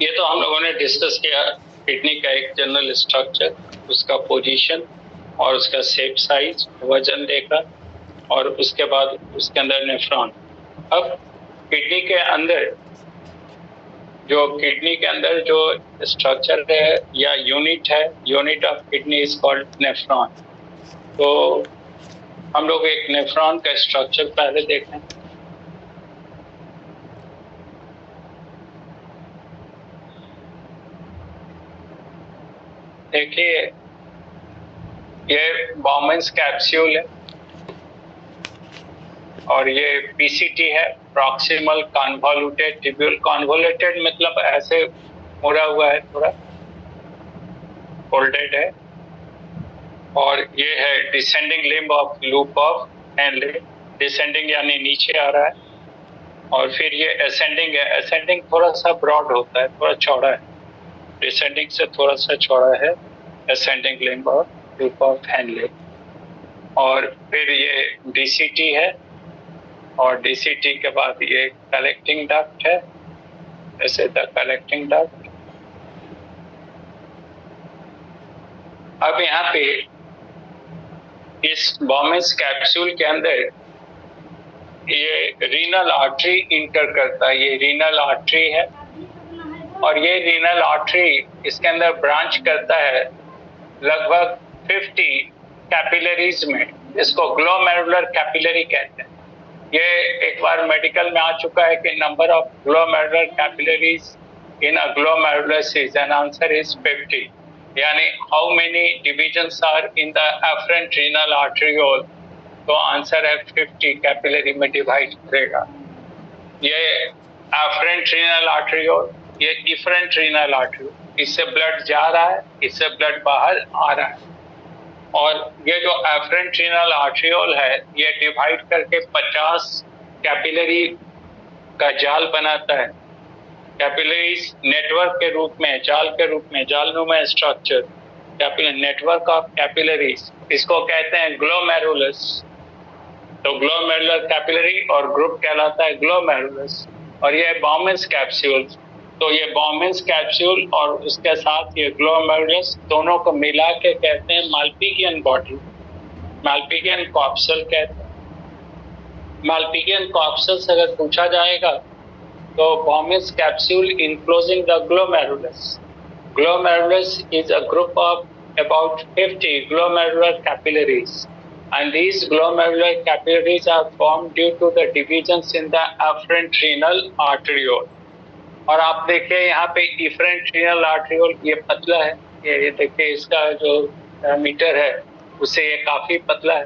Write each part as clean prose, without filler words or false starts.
ये तो हम लोगों ने डिस्कस किया किडनी का एक जनरल स्ट्रक्चर, उसका पोजीशन और उसका शेप, साइज, वजन देखा और उसके बाद उसके अंदर नेफ्रॉन। अब किडनी के अंदर जो स्ट्रक्चर है या यूनिट है, unit of kidney is called nephron. तो हम लोग एक नेफ्रॉन का स्ट्रक्चर पहले देखें। देखिए, ये बॉमेंस कैप्सूल है और ये पीसीटी है, प्रॉक्सिमल कन्वोल्यूटेड ट्यूब्यूल। कन्वोल्यूटेड मतलब ऐसे मुड़ा हुआ है, थोड़ा फोल्डेड है। और ये है descending limb of loop of Henle. Descending यानी नीचे आ रहा है, और फिर ये असेंडिंग है। असेंडिंग थोड़ा सा ब्रॉड होता है, थोड़ा चौड़ा है। डिसेंडिंग से थोड़ा सा चौड़ा है ascending limb of loop of Henle. और फिर ये डीसीटी है, और डीसीटी के बाद ये कलेक्टिंग डक्ट है, ऐसे द कलेक्टिंग डक्ट। अब यहाँ पे इस बॉमेंस कैप्सूल के अंदर ये रीनल आर्टरी इंटर करता है। ये रीनल आर्टरी है, और ये रीनल आर्टरी इसके अंदर ब्रांच करता है लगभग 50 कैपिलरीज में। इसको ग्लोमेरुलर कैपिलरी कहते हैं। ये एक बार मेडिकल में आ चुका है कि number of glomerular capillaries in a glomerulus and answer is 50। यानी how many divisions are in the efferent renal arteriole, तो आंसर है 50 कैपिलरी में डिवाइड करेगा। ये एफरेंट रीनल आर्टरियोल, ये इफरेंट रीनल आर्टरियोल, इससे ब्लड जा रहा है, इससे ब्लड बाहर आ रहा है। और ये जो एफरेंट रीनल आर्टरियोल है, ये डिवाइड करके 50 कैपिलरी का जाल बनाता है। कैपिलरीज नेटवर्क के रूप में, जाल के रूप में, जालनुमा structure, capillary network of capillaries, इसको कहते हैं ग्लोमेरुलस। तो ग्लोमेरुलर कैपिलरी और ग्रुप कहलाता है ग्लोमेरुलस। और ये बॉमेंस कैप्सूल, तो ये बॉमेंस कैप्सूल और उसके साथ ये ग्लोमेरुलस, दोनों को मिला के कहते हैं मालपिगियन बॉडी, मालपिगियन कॉप्सल कहते हैं। मालपिगियन कॉप्सल से अगर पूछा जाएगा तो Bowman's capsule enclosing the glomerulus. Glomerulus is a group of about 50 glomerular capillaries, and these glomerular capillaries are formed due to the divisions in the afferent renal arteriole. और आप देखिए यहाँ पे efferent renal arteriole ये पतला है, ये देखिए इसका जो मीटर है उससे ये काफी पतला है।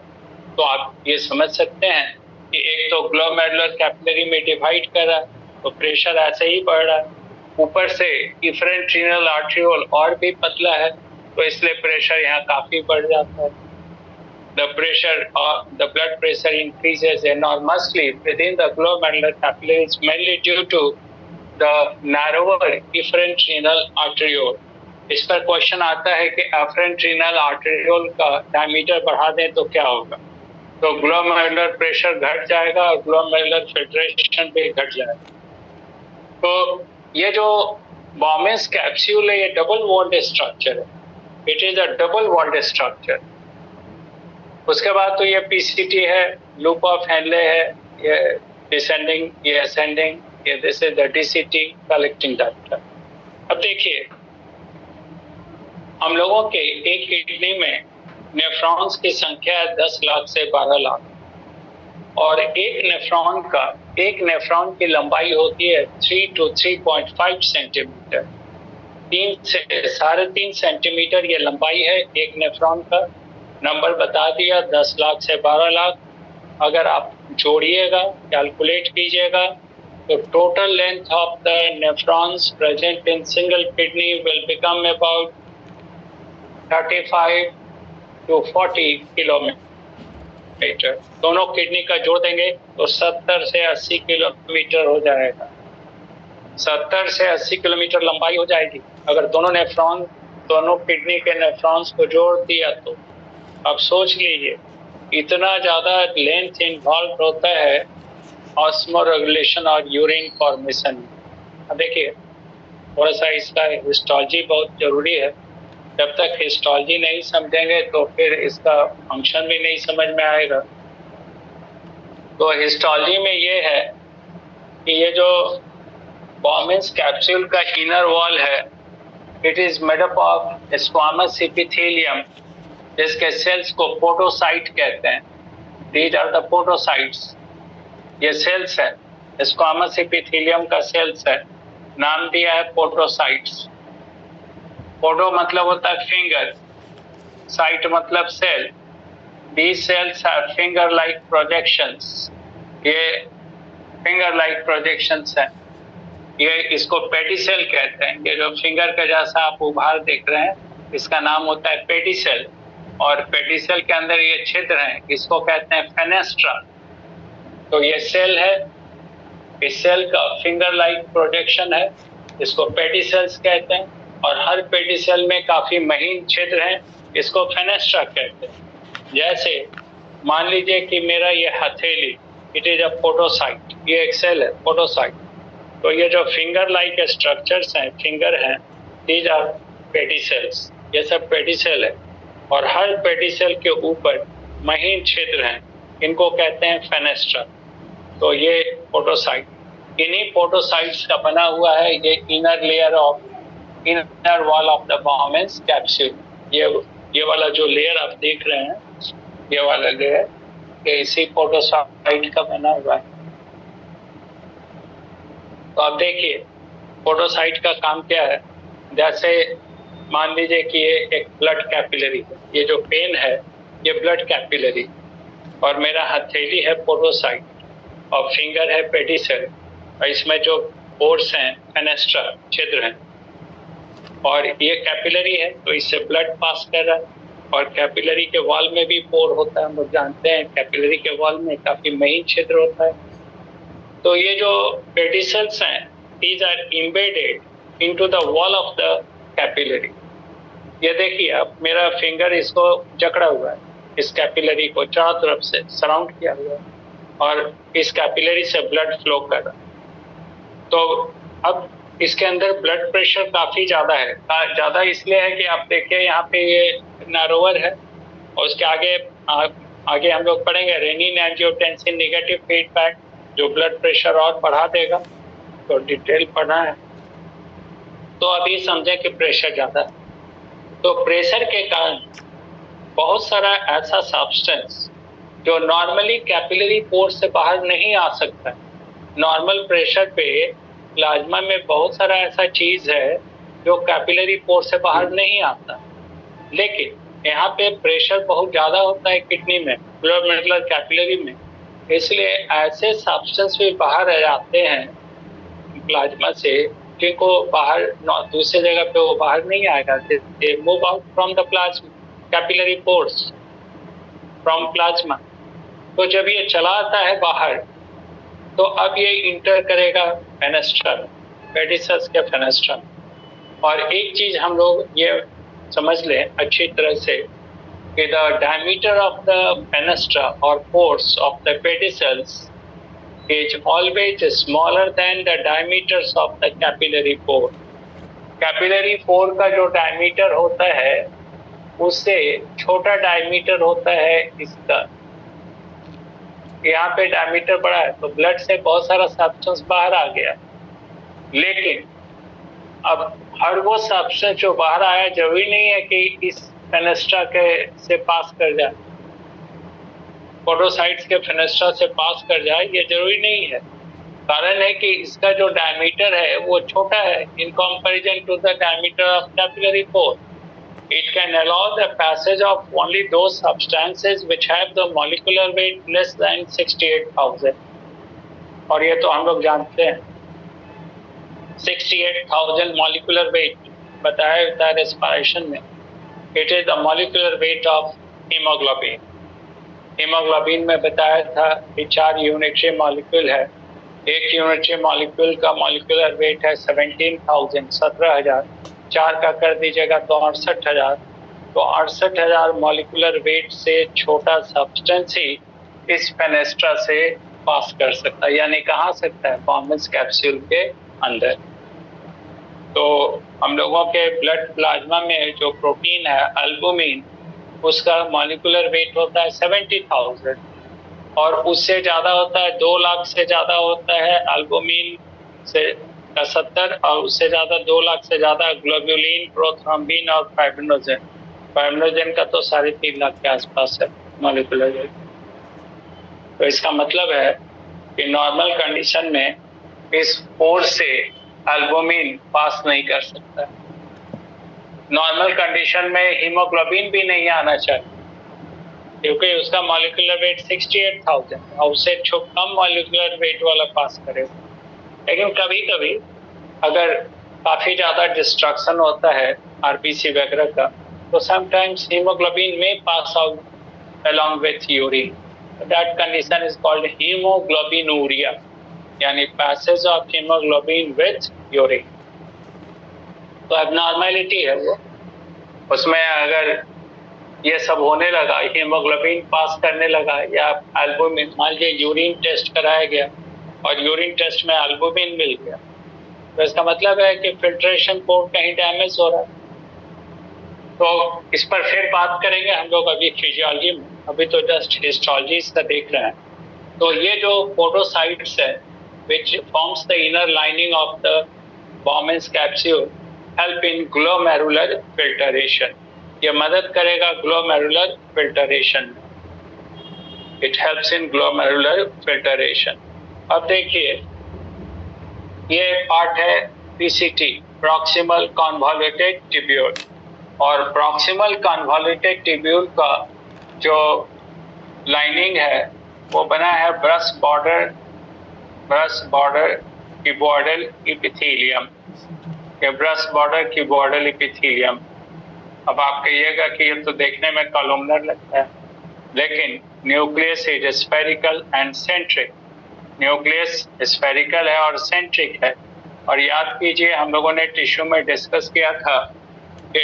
तो आप ये समझ सकते हैं कि एक तो glomerular capillary में डिवाइड कर रहा है, तो प्रेशर ऐसे ही बढ़ रहा है। ऊपर से इफरेंट रीनल आर्टरियोल और भी पतला है, तो इसलिए प्रेशर यहाँ काफी बढ़ जाता है। The blood pressure increases enormously within the glomerular capillaries, mainly due to the narrower efferent renal arteriole. इस पर क्वेश्चन आता है कि efferent renal arteriole का डायमीटर बढ़ा दें तो क्या होगा? तो ग्लोमेरुलर प्रेशर घट जाएगा और ग्लोमेरुलर फिल्ट्रेशन भी घट जाएगा। तो ये जो बॉमेंस कैप्सूल है, ये डबल वॉल्ड स्ट्रक्चर है। It is a double walled structure. उसके बाद तो ये पीसीटी है, लूप ऑफ हैनले है, ये डिसेंडिंग, ये असेंडिंग, ये this is the DCT collecting duct. अब देखिए, हम लोगों के एक किडनी में नेफ्रॉन्स की संख्या है 10 लाख से 12 लाख, और एक नेफ्रॉन की लंबाई होती है 3 to 3.5 सेंटीमीटर। 3 से 3.5 सेंटीमीटर ये लंबाई है एक नेफ्रॉन का। नंबर बता दिया, 10 लाख से 12 लाख। अगर आप जोड़िएगा, कैलकुलेट कीजिएगा, तो total length of the nephrons present in single kidney will become about 35 to 40 kilometre. दोनों किडनी का जोड़ देंगे तो 70 से 80 किलोमीटर हो जाएगा। 70 से 80 किलोमीटर लंबाई हो जाएगी अगर दोनों किडनी के नेफ्रॉन्स को जोड़ दिया तो। अब सोच लीजिए, इतना ज्यादा लेंथ इन्वॉल्व होता है ऑस्मो रेगुलेशन और यूरिन फॉर्मेशन। अब देखिए, थोड़ा सा इसका हिस्टोलॉजी बहुत जरूरी है। जब तक हिस्टोलॉजी नहीं समझेंगे तो फिर इसका फंक्शन भी नहीं समझ में आएगा। तो हिस्टोलॉजी में ये है कि ये जो बॉमेंस कैप्सूल का इनर वॉल है, it is made up of squamous epithelium, जिसके सेल्स को पोडोसाइट कहते हैं। These are the podocytes. ये सेल्स है, स्क्वामस एपिथेलियम का सेल्स है, नाम दिया है पोडोसाइट्स। पोडो मतलब होता है फिंगर, साइट मतलब cell. These cells have finger-like projections. ये finger-like projections है। ये इसको पेडिसेल कहते हैं। ये जो फिंगर का जैसा आप उभार देख रहे हैं, इसका नाम होता है पेडिसेल। और पेडिसेल के अंदर ये छिद्र हैं, इसको कहते हैं फेनेस्ट्रा। तो ये सेल है, इस सेल का फिंगर-like प्रोजेक्शन है, इसको पेडिसेल्स कहते हैं। और हर पेडिसेल में काफी महीन छिद्र हैं, इसको फेनेस्ट्रा कहते हैं। जैसे मान लीजिए कि मेरा ये हथेली, इट इज अ पोडोसाइट, ये एक सेल है पोडोसाइट। तो ये जो फिंगर लाइक स्ट्रक्चर्स हैं, फिंगर हैं, दीज आर पेडिसेल्स। ये सब पेडिसेल है और हर पेडिसेल के ऊपर महीन छिद्र हैं, इनको कहते हैं फेनेस्ट्रा। तो ये पोडोसाइट, इन्हीं पोडोसाइट्स का बना हुआ है ये inner layer of inner wall of the Bowman's capsule. ये वाला जो लेयर आप देख रहे हैं, ये वाला लेयर, ये इसी पोडोसाइट का बना हुआ है। तो आप देखिए पोडोसाइट का काम क्या है। जैसे मान लीजिए कि ये एक ब्लड कैपिलरी है, ये जो पेन है ये ब्लड कैपिलरी, और मेरा हथेली है पोडोसाइट, और फिंगर है पेडिसेल, और इसमें जो पोर्स हैं फेनेस्ट्रा, छिद्र हैं, और ये कैपिलरी है तो इससे ब्लड पास कर रहा है। और कैपिलरी के वॉल में भी पोर होता है, हम लोग जानते हैं कैपिलरी के वॉल में काफी महीन छिद्र होता है। तो ये जो पेडिसेल्स हैं, these are embedded into the wall of the capillary। ये देखिए अब मेरा फिंगर इसको जकड़ा हुआ है, इस कैपिलरी को चारों तरफ से सराउंड किया हुआ है, और इस कैपिलरी से ब्लड फ्लो कर रहा है। तो अब इसके अंदर ब्लड प्रेशर काफी ज्यादा है। ज्यादा इसलिए है कि आप देखिए यहाँ पे ये नारोवर है, और उसके आगे हम लोग पढ़ेंगे रेनिन एंजियोटेंसिन नेगेटिव फीडबैक, जो ब्लड प्रेशर और बढ़ा देगा। तो डिटेल पढ़ना है। तो अभी समझे कि प्रेशर ज्यादा है। तो प्रेशर के कारण बहुत सारा ऐसा सब्सटेंस जो नॉर्मली कैपिलरी पोर से बाहर नहीं आ सकता है। नॉर्मल प्रेशर पे प्लाज्मा में बहुत सारा ऐसा चीज है जो कैपिलरी पोर से बाहर नहीं आता, लेकिन यहाँ पे प्रेशर बहुत ज्यादा होता है किडनी में, मतलब कैपिलरी में, इसलिए ऐसे सब्सटेंस भी बाहर आ जाते हैं प्लाज्मा से, जिनको बाहर दूसरे जगह पे वो बाहर नहीं आएगा। They move out from the plasma, capillary pores from plasma. तो जब ये चला आता है बाहर, तो अब ये इंटर करेगा फेनेस्ट्रा, पेडिसेल्स के फेनेस्ट्रा। और एक चीज हम लोग ये समझ लें अच्छी तरह से कि the diameter of the fenestra और pores of the pedicels is always smaller than the diameters of the capillary pore. Capillary pore का जो डायमीटर होता है उससे छोटा डायमीटर होता है इसका। यहाँ पे डायमीटर बड़ा है तो ब्लड से बहुत सारा सब्सटेंस बाहर आ गया, लेकिन अब हर वो सब्सटेंस जो बाहर आया जरूरी नहीं है कि इस फेनेस्ट्रा के से पास कर जाए, पोडोसाइट्स के फेनेस्ट्रा से पास कर जाए, ये जरूरी नहीं है। कारण है कि इसका जो डायमीटर है वो छोटा है in comparison to the diameter of capillary pore. It can allow the passage of only those substances which have the molecular weight less than 68,000। और ये तो हम लोग जानते हैं 68,000 molecular weight बताया था रेस्पिरेशन में। It is the molecular weight of hemoglobin। hemoglobin में बताया था कि 4 यूनिटरी मॉलिक्यूल है। एक यूनिटरी मॉलिक्यूल का मॉलिक्यूलर वेट है 17,000, 17,000। 4 का कर दीजिएगा तो 68,000। तो 68,000 मॉलिक्यूलर वेट से छोटा सब्सटेंस ही इस फेनेस्ट्रा से पास कर सकता है, यानी कहाँ सकता है, बॉमेंस कैप्सूल के अंदर। तो हम लोगों के ब्लड प्लाज्मा में जो प्रोटीन है एल्बुमिन, उसका मॉलिक्यूलर वेट होता है 70,000 और उससे ज्यादा होता है, 2 लाख से ज्यादा होता है एल्बुमिन से 70 और उससे ज्यादा 2 लाख से ज्यादा ग्लोबुलिन, प्रोथ्रोम्बिन और फाइब्रिनोजेन। फाइब्रिनोजेन का तो 3.5 लाख के आसपास है मॉलिक्यूलर वेट। तो इसका मतलब है कि नॉर्मल कंडीशन में इस फोर्स से एल्बुमिन पास नहीं कर सकता। नॉर्मल कंडीशन में हीमोग्लोबिन भी नहीं आना चाहिए क्योंकि उसका मॉलिक्यूलर वेट 68,000 और उससे कम मॉलिक्यूलर वेट वाला पास करेगा। लेकिन कभी कभी अगर काफी ज्यादा डिस्ट्रक्शन होता है आरबीसी वगैरह का, तो समटाइम्स हीमोग्लोबिन में pass out along with urine. That condition is called haemoglobinuria, यानी passage of haemoglobin with urine. तो एबनॉर्मेलिटी है वो। उसमें अगर ये सब होने लगा, हीमोग्लोबिन पास करने लगा या एल्बुमिन, मान लीजिए यूरिन टेस्ट कराया गया और यूरिन टेस्ट में एल्बुमिन मिल गया, तो इसका मतलब है कि फिल्ट्रेशन पोर्ट कहीं डैमेज हो रहा है। तो इस पर फिर बात करेंगे हम लोग अभी फिजियोलॉजी में, अभी तो जस्ट हिस्टोलॉजी इसका देख रहे हैं। तो ये जो पोडोसाइट्स है which forms the inner lining of the Bowman's capsule help in glomerular filtration. ये मदद करेगा ग्लोमेरुलर फिल्टरेशन में। It helps in glomerular filtration. अब देखिए ये पार्ट है पीसीटी, प्रॉक्सिमल कॉन्वॉल्यूटेड ट्यूब्यूल, और प्रॉक्सिमल कॉन्वॉल्यूटेड ट्यूब्यूल का जो लाइनिंग है वो बना है ब्रश बॉर्डर क्यूबॉइडल इपिथेलियम, ये ब्रश बॉर्डर क्यूबॉइडल इपिथेलियम। अब आप कहिएगा कि ये तो देखने में कॉलमनर लगता है, लेकिन nucleus is spherical and centric. Nucleus spherical है और सेंट्रिक है। और याद कीजिए हम लोगों ने टिश्यू में डिस्कस किया था कि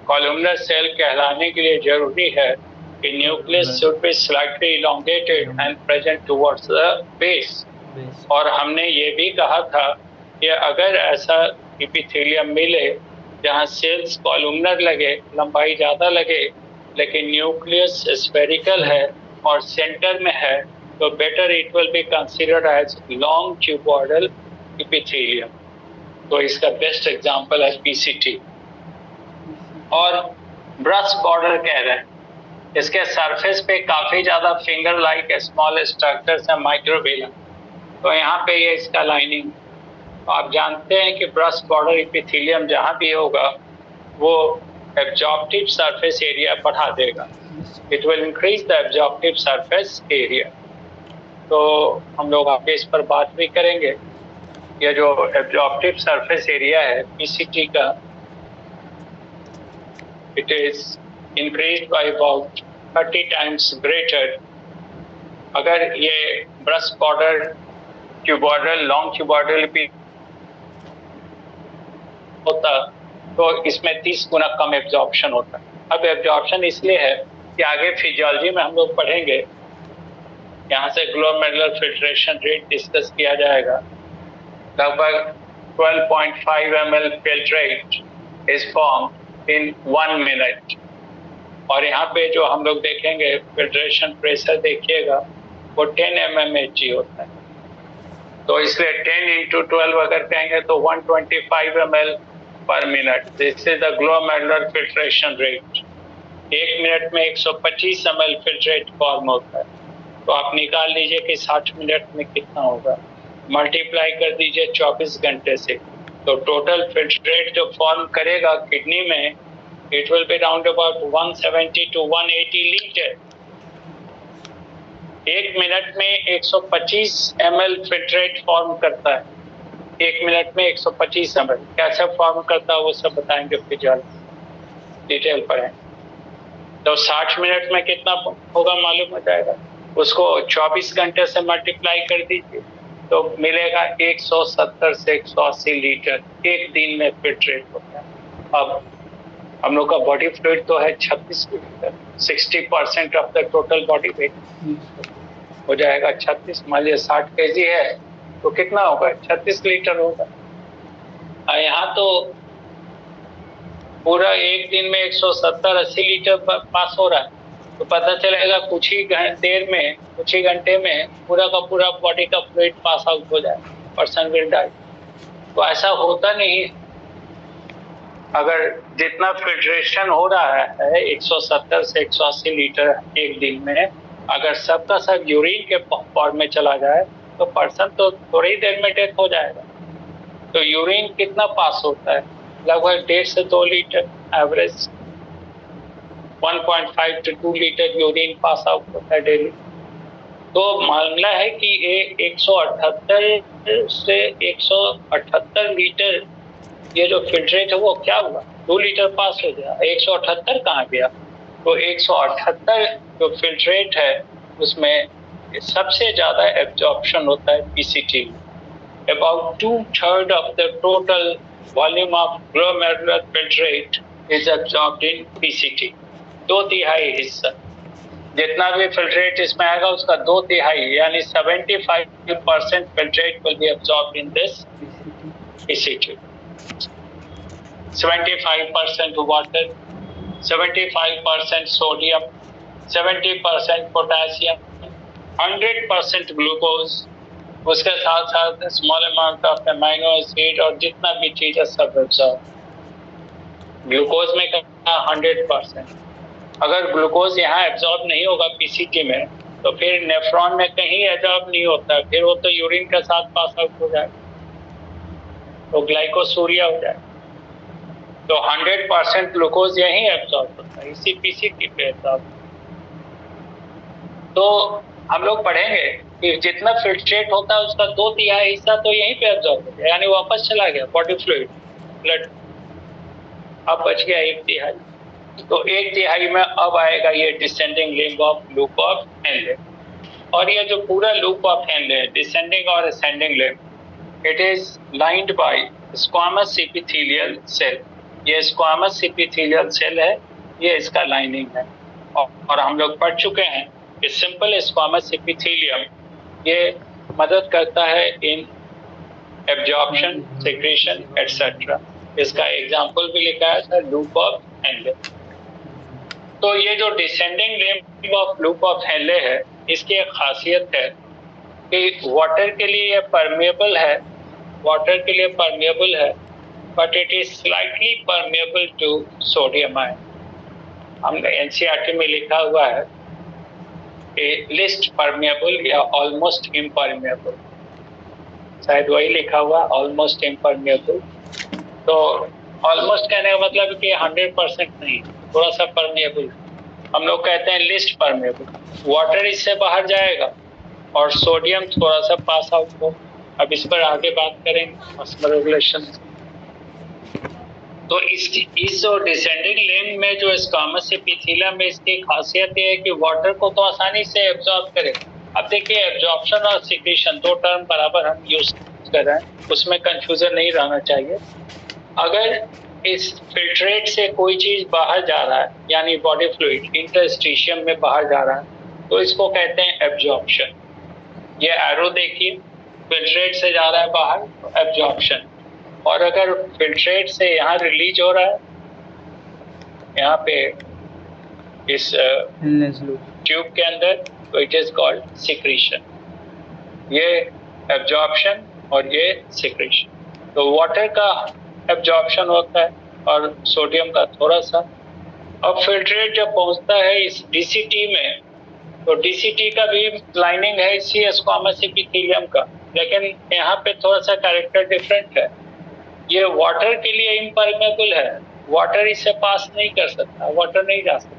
कॉलमनर सेल कहलाने के लिए जरूरी है कि nucleus should be slightly elongated and present towards the base. और हमने ये भी कहा था कि अगर ऐसा इपिथेलियम मिले जहाँ सेल्स कॉलमनर लगे, लंबाई ज्यादा लगे, लेकिन न्यूक्लियस स्फेरिकल है और सेंटर में है, तो better it will be considered as long cuboidal epithelium. तो इसका बेस्ट एग्जांपल है पीसीटी। और ब्रश बॉर्डर कह रहे हैं, इसके सरफेस पे काफी ज्यादा फिंगर लाइक स्मॉल स्ट्रक्चर्स है, माइक्रोवेला। तो यहाँ पे ये इसका लाइनिंग। आप जानते हैं कि ब्रश बॉर्डर इपिथेलियम जहाँ भी होगा वो एब्जॉर्प्टिव सरफेस एरिया बढ़ा देगा। It will increase the absorptive surface area. तो हम लोग आगे इस पर बात भी करेंगे। ये जो एब्जॉर्प्टिव सरफेस एरिया है पीसीटी का, it is increased by about 30 times greater. अगर ये brush border cuboidal, long cuboidal होता तो इसमें 30 गुना कम एब्जॉर्प्शन होता। अब एब्जॉर्प्शन इसलिए है कि आगे फिजियोलॉजी में हम लोग पढ़ेंगे, यहाँ से ग्लोमेरुलर फिल्ट्रेशन रेट डिस्कस किया जाएगा। लगभग 12.5 ml filtrate is form in 1 minute. और यहाँ पे जो हम लोग देखेंगे फिल्ट्रेशन प्रेशर देखिएगा वो 10 mmHg होता है। तो इसलिए 10 into 12 अगर कहेंगे तो 125 ml पर minute. This is the glomerular filtration rate. 1 minute में 125 ml फिल्ट्रेट फॉर्म होता है। तो आप निकाल लीजिए कि 60 मिनट में कितना होगा, मल्टीप्लाई कर दीजिए 24 घंटे से, तो टोटल फिल्ट्रेट जो फॉर्म करेगा किडनी में, it will be round about 170 to 180 litre. 1 minute में 125 ml फिल्ट्रेट फॉर्म करता है। 1 मिनट में 125 ml कैसे फॉर्म करता है वो सब बताएंगे फिजियोलॉजी डिटेल पढ़ें। तो 60 मिनट में कितना होगा मालूम हो जाएगा। उसको 24 घंटे से मल्टीप्लाई कर दीजिए तो मिलेगा 170 से 180 लीटर एक दिन में फिल्ट्रेट होता है। अब हम लोग का बॉडी फ्लूइड तो है 36 litre, 60% of the total body weight हो जाएगा 36। मान लीजिए 60 kg है तो कितना होगा, 36 लीटर होगा। यहाँ तो पूरा एक दिन में 170-80 लीटर पास हो रहा है, तो पता चलेगा कुछ ही देर में, कुछ ही घंटे में पूरा का पूरा बॉडी का फ्लूइड पास आउट हो जाए, पर्सन विल डाई। तो ऐसा होता नहीं है। अगर जितना फिल्ट्रेशन हो रहा है 170 से 180 लीटर एक दिन में, अगर सबका सब यूरिन के फॉर्म में चला जाए तो पर्सन तो थोड़ी देर में डेथ हो जाएगा। तो यूरिन कितना पास होता है? लगभग 1.5 से 2 litre, average 1.5 to 2 litre urine pass out होता है डेली। तो मामला है कि 178 से 178 लीटर ये जो फिल्ट्रेट है वो क्या हुआ, 2 लीटर पास हो गया, 178 कहाँ गया? तो 178 जो फिल्ट्रेट है उसमें सबसे ज्यादा एब्जॉर्प्शन होता है पीसीटी में। About 2/3 of the total volume of glomerular filtrate is absorbed in PCT. 2/3 हिस्सा, जितना भी फिल्ट्रेट इसमें आएगा उसका 2/3 यानी 75% filtrate will be absorbed in this PCT. 75% water, 75% sodium, 70% potassium, 100% glucose, उसके साथ साथ small amount of amino acid और जितना भी चीज है सब एब्जॉर्ब। ग्लूकोज में कहा 100%। अगर ग्लूकोज यहाँ एब्जॉर्ब नहीं होगा पीसीटी में तो फिर नेफ्रॉन में कहीं एब्जॉर्ब नहीं होता, फिर वो तो यूरिन के साथ पास आउट हो जाएगा, तो ग्लाइकोसूरिया हो जाएगा। तो 100% ग्लूकोज यही एब्जॉर्ब होता है, इसी पीसीटी पे एब्जॉर्ब। तो हम लोग पढ़ेंगे कि जितना फिल्ट्रेट होता है उसका 2/3 हिस्सा तो यहीं पे एब्जॉर्ब हो गया, यानी वापस चला गया बॉडी फ्लूइड, ब्लड। अब बच गया 1/3। तो 1/3 में अब आएगा ये descending limb of loop of Henle. और ये जो पूरा लूप ऑफ हेनले, डिसेंडिंग और ascending limb, it is lined by squamous epithelial cell. ये स्क्वामस एपिथेलियल सेल है, ये इसका लाइनिंग है। और हम लोग पढ़ चुके हैं कि सिंपल स्क्वामस एपिथेलियम ये मदद करता है इन एब्जॉर्प्शन, सेक्रेशन एटसेट्रा। इसका एग्जांपल भी लिखा है लूप ऑफ हेनले। तो ये जो descending limb of loop of Henley है, इसकी एक खासियत है कि वाटर के लिए ये परमेबल है, वाटर के लिए परमेबल है, but it is slightly permeable to sodium ion. हमने एनसीईआरटी में लिखा हुआ है लिस्ट परमेबल या ऑलमोस्ट इम्परमेबल, शायद वही लिखा हुआ ऑलमोस्ट इम्परमेबल। तो ऑलमोस्ट कहने का मतलब कि 100% नहीं, थोड़ा सा परमेबल। हम लोग कहते हैं लिस्ट परमेबल। वाटर इससे बाहर जाएगा और सोडियम थोड़ा सा पास आउट हो। अब इस पर आगे बात करेंगे ऑस्मोल रेगुलेशन। तो इस डिसेंडिंग लिम्ब में जो स्क्वामस एपिथेलियम में इसकी खासियत ये है कि वाटर को तो आसानी से एब्जॉर्ब करे। अब देखिए एब्जॉर्प्शन और सिक्रेशन दो टर्म बराबर हम यूज कर रहे हैं, उसमें कंफ्यूजन नहीं रहना चाहिए। अगर इस फिल्ट्रेट से कोई चीज बाहर जा रहा है, यानी बॉडी फ्लूइड इंटरस्टिशियम में बाहर जा रहा है, तो इसको कहते हैं एब्जॉर्प्शन। ये एरो देखिए, फिल्ट्रेट से जा रहा है बाहर तो एब्जॉर्प्शन। और अगर फिल्ट्रेट से यहाँ रिलीज हो रहा है, यहाँ पे इस ट्यूब के अंदर, तो इट इज कॉल्ड सिक्रीशन। ये एब्जॉर्प्शन और ये सिक्रीशन। तो वाटर का एब्जॉर्प्शन होता है और सोडियम का थोड़ा सा। अब फिल्ट्रेट जब पहुंचता है इस डीसीटी में, तो डीसीटी का भी लाइनिंग है इसी स्क्वामस एपिथेलियम का, लेकिन यहाँ पे थोड़ा सा कैरेक्टर डिफरेंट है। ये वाटर के लिए इम्परमेबल है, वाटर इससे पास नहीं कर सकता, वाटर नहीं जा सकता।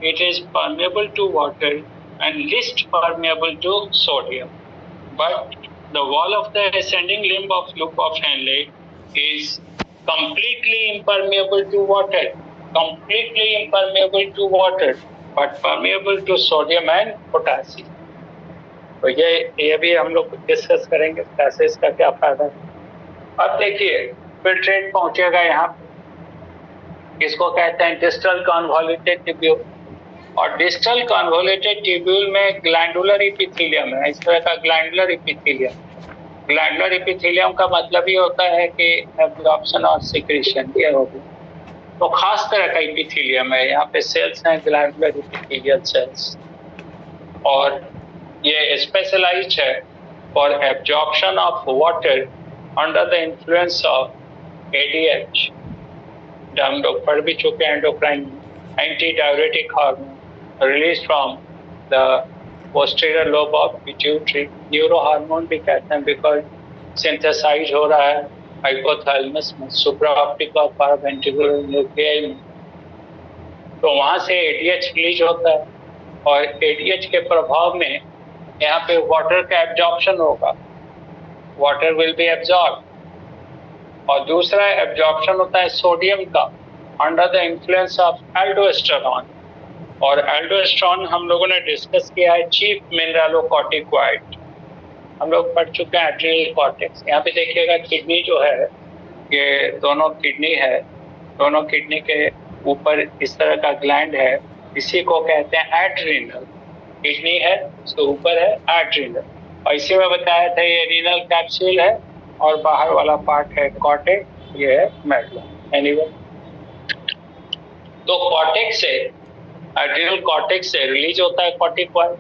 It is permeable to water and least permeable to sodium. But the wall of the ascending limb of loop of Henle is completely impermeable to water, completely impermeable to water, but permeable to sodium and potassium. तो ये भी हम लोग discuss करेंगे कैसे इसका क्या फायदा है। अब देखिए फिल्ट्रेट पहुंचेगा यहाँ पे, इसको कहते हैं डिस्टल कन्वोल्यूटेड ट्यूब्यूल, और डिस्टल कन्वोल्यूटेड ट्यूब्यूल में ग्लैंडुलर एपिथेलियम है, इस तरह का ग्लैंडुलर एपिथेलियम। ग्लैंडुलर एपिथेलियम का मतलब ये होता है कि एब्जॉर्प्शन और सिक्रीशन ये हो गया, तो खास तरह का एपिथेलियम है। यहाँ पे सेल्स हैं ग्लैंडुलर एपिथेलियल सेल्स, और ये स्पेशलाइज्ड है for absorption of water under the influence of ADH, हम लोग पढ़ भी चुके हैं, endocrine anti diuretic hormone release from the posterior lobe of pituitary, neuro hormone भी कहते हैं, बिकॉज सिंथेसाइज हो रहा है हाइपोथैलेमस में, सुप्राऑप्टिक और पारावेंट्रिकुलर न्यूक्लियाई में, तो वहां से एडीएच रिलीज होता है, और एडीएच के प्रभाव में यहाँ पे वाटर का एब्जॉर्प्शन होगा, वाटर विल बी एब्जॉर्ब। और दूसरा एब्जॉर्प्शन होता है सोडियम का under the influence of aldosterone, और एल्डोस्टेरॉन हम लोगों ने डिस्कस किया है चीफ मिनरलोकॉर्टिकॉइड, हम लोग पढ़ चुके हैं एड्रिनल कॉर्टेक्स। यहाँ पे देखिएगा किडनी जो है, ये दोनों किडनी है, दोनों किडनी के ऊपर इस तरह का ग्लैंड है, इसी को कहते हैं एड्रिनल, किडनी है उसके ऊपर है एड्रिनल, और इसी में बताया था ये रीनल कैप्सूल है, और बाहर वाला पार्ट है कॉर्टेक्स, ये है मेडुला। एनीवे, तो कॉर्टेक्स से, एड्रिनल कॉर्टेक्स से रिलीज होता है corticoid,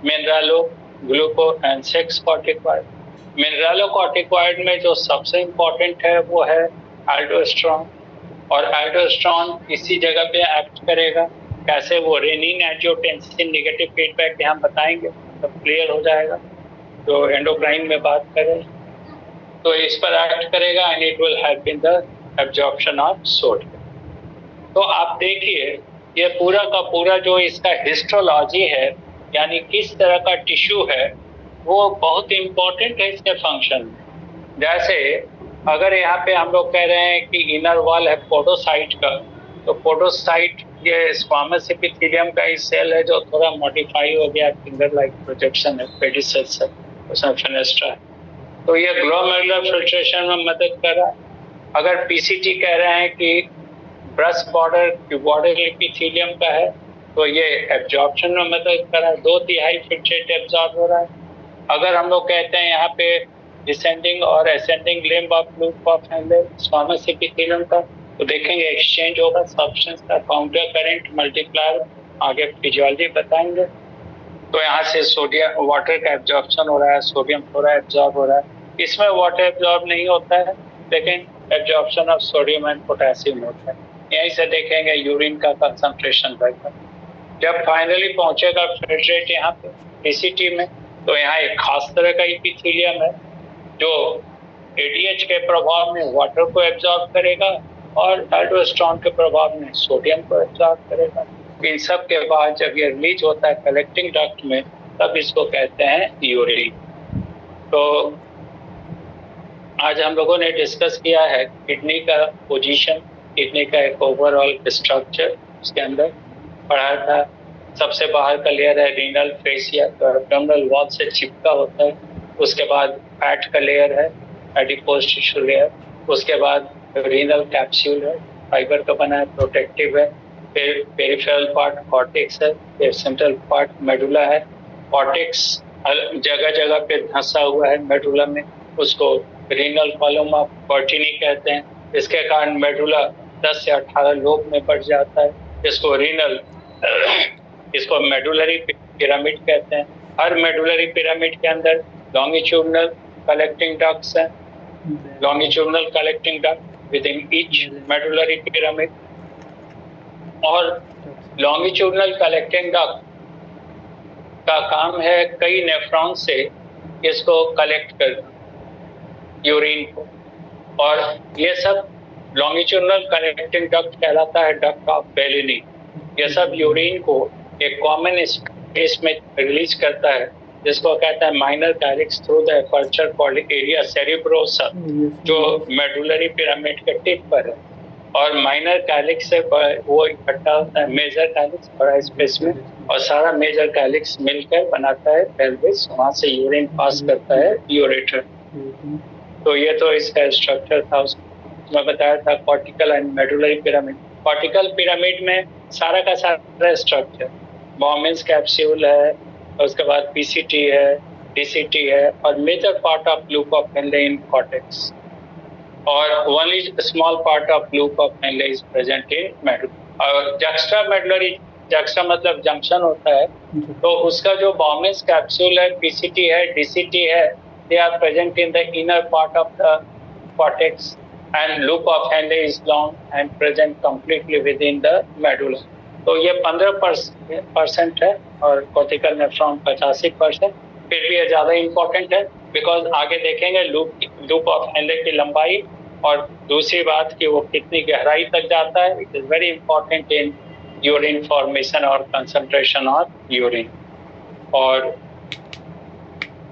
mineralo gluco and 6 corticoid. Mineralo corticoid में जो सबसे इम्पोर्टेंट है वो है एल्डोस्टेरॉन, और एल्डोस्टेरॉन इसी जगह पे एक्ट करेगा, कैसे वो रेनिन एंजियोटेंसिन नेगेटिव फीडबैक यहाँ बताएंगे, सब क्लियर हो जाएगा। तो एंडोक्राइन में बात करें तो इस पर एक्ट करेगा and it will help in the absorption of sodium. तो आप देखिए ये पूरा का पूरा जो इसका हिस्टोलॉजी है, यानी किस तरह का टिश्यू है, वो बहुत इम्पोर्टेंट है इसके फंक्शन में। जैसे अगर यहाँ पे हम लोग कह रहे हैं कि इनर वॉल है पोडोसाइट का, तो पोडोसाइट ये स्क्वामस एपिथेलियम का ही सेल है जो थोड़ा मॉडिफाई हो गया, फिंगर लाइक प्रोजेक्शन है, पेडिसेल्स है, उसमें फेनेस्ट्रा है, तो ये ग्लोमेरुलर फिल्ट्रेशन में मदद कर रहा है। अगर पीसीटी कह रहे हैं कि ब्रेस्ट बॉर्डर क्यूबॉइडल एपिथेलियम का है, तो ये एब्जॉर्प्शन में मदद कर रहा है, 2/3 फिल्ट्रेट एब्जॉर्ब हो रहा है। अगर हम लोग कहते हैं यहाँ पे डिसेंडिंग और ascending limb of loop of squamous epithelium का, तो देखेंगे एक्सचेंज होगा सब्सटेंस का, काउंटर करंट मल्टीप्लायर, आगे फिजियोलॉजी बताएंगे। तो यहाँ से सोडियम वाटर का एब्जॉर्प्शन हो रहा है, सोडियम थोड़ा एब्जॉर्ब हो रहा है, इसमें वाटर एब्जॉर्ब नहीं होता है, लेकिन absorption of sodium and potassium होता है। यहीं से देखेंगे यूरिन का कंसंट्रेशन रहेगा। जब फाइनली पहुंचेगा फिल्ट्रेट यहाँ पे पीसीटी में, तो यहाँ एक खास तरह का एपिथेलियम है जो एडीएच के प्रभाव में वाटर को एब्जॉर्ब करेगा और एल्डोस्टेरॉन के प्रभाव में सोडियम को एब्जॉर्ब करेगा। इन सब के बाद जब ये रिलीज होता है कलेक्टिंग डक्ट में, तब इसको कहते हैं यूरिन। तो आज हम लोगों ने डिस्कस किया है किडनी का पोजीशन, किडनी का एक ओवरऑल स्ट्रक्चर, उसके अंदर पढ़ा था सबसे बाहर का लेयर है रीनल फेसिया, तो एब्डोमिनल वॉल से चिपका होता है। उसके बाद फैट का लेयर है एडिपोज टिश्यू लेयर, उसके बाद रीनल कैप्सूल है, फाइबर का बना है, प्रोटेक्टिव है, फिर पेरिफेरल पार्ट कॉर्टेक्स है, फिर सेंट्रल पार्ट मेडुला है। कॉर्टेक्स जगह जगह पे धंसा हुआ है मेडुला में, उसको रीनल कॉलम ऑफ पर्टिनी कहते हैं। इसके कारण मेडुला 10 से 18 लोब में बढ़ जाता है, इसको रीनल इसको मेडुलरी पिरामिड कहते हैं। हर मेडुलरी पिरामिड के अंदर लॉन्गिट्यूडनल कलेक्टिंग डक्ट्स हैं, longitudinal collecting duct with in each medullary pyramid, और लॉन्गिट्यूडनल कलेक्टिंग डक्ट का काम है कई नेफ्रॉन से इसको कलेक्ट करना यूरिन को, और ये सब लॉन्गिट्यूडनल कलेक्टिंग डक्ट कहलाता है डक्ट ऑफ बेलिनी। ये सब यूरिन को एक कॉमन स्पेस में रिलीज करता है, जिसको कहता है minor calyx through the aperture called area cribrosa, जो मेडुलरी पिरामिड के टिप पर है। और माइनर कैलिक्स से वो इकट्ठा होता है मेजर कैलिक्स बड़ा स्पेस में, और सारा मेजर कैलिक्स मिलकर बनाता है पेल्विस, वहां से यूरिन पास करता है यूरेटर। तो ये तो इसका स्ट्रक्चर था, उसमें बताया था cortical and medullary pyramid. Cortical pyramid में सारा का सारा स्ट्रक्चर, बॉमेंस कैप्सूल है, उसके बाद पीसीटी है, डीसीटी है, और major part of loop of Henle in cortex, और only small part of loop of Henle is present in medulla. और जक्स्ट्रा मेडुलरी, जक्स्ट्रा मतलब जंक्शन होता है, तो उसका जो बॉमेंस कैप्सूल है, पीसीटी है, डीसीटी है, they are present in the inner part of the cortex, and loop of Henle is long and present completely within the medulla. तो ये 15% है और cortical nephron 85%। फिर भी ये ज्यादा इंपॉर्टेंट है बिकॉज आगे देखेंगे लूप ऑफ हेनले की लंबाई, और दूसरी बात कि वो कितनी गहराई तक जाता है। It is very important in urine formation और कंसंट्रेशन ऑफ यूरिन। और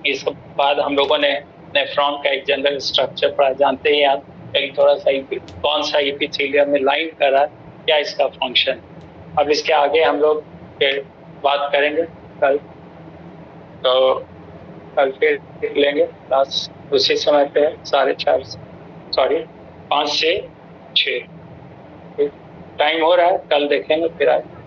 इस बाद हम लोगों ने नेफ्रॉन का एक जनरल स्ट्रक्चर पढ़ा, जानते ही आप एक थोड़ा सा कौन सा एपिथेलियम में लाइन करा, क्या इसका फंक्शन। अब इसके आगे हम लोग फिर बात करेंगे कल, तो कल फिर लेंगे क्लास उसी समय पे 5 से 6 टाइम हो रहा है, कल देखेंगे फिर आगे।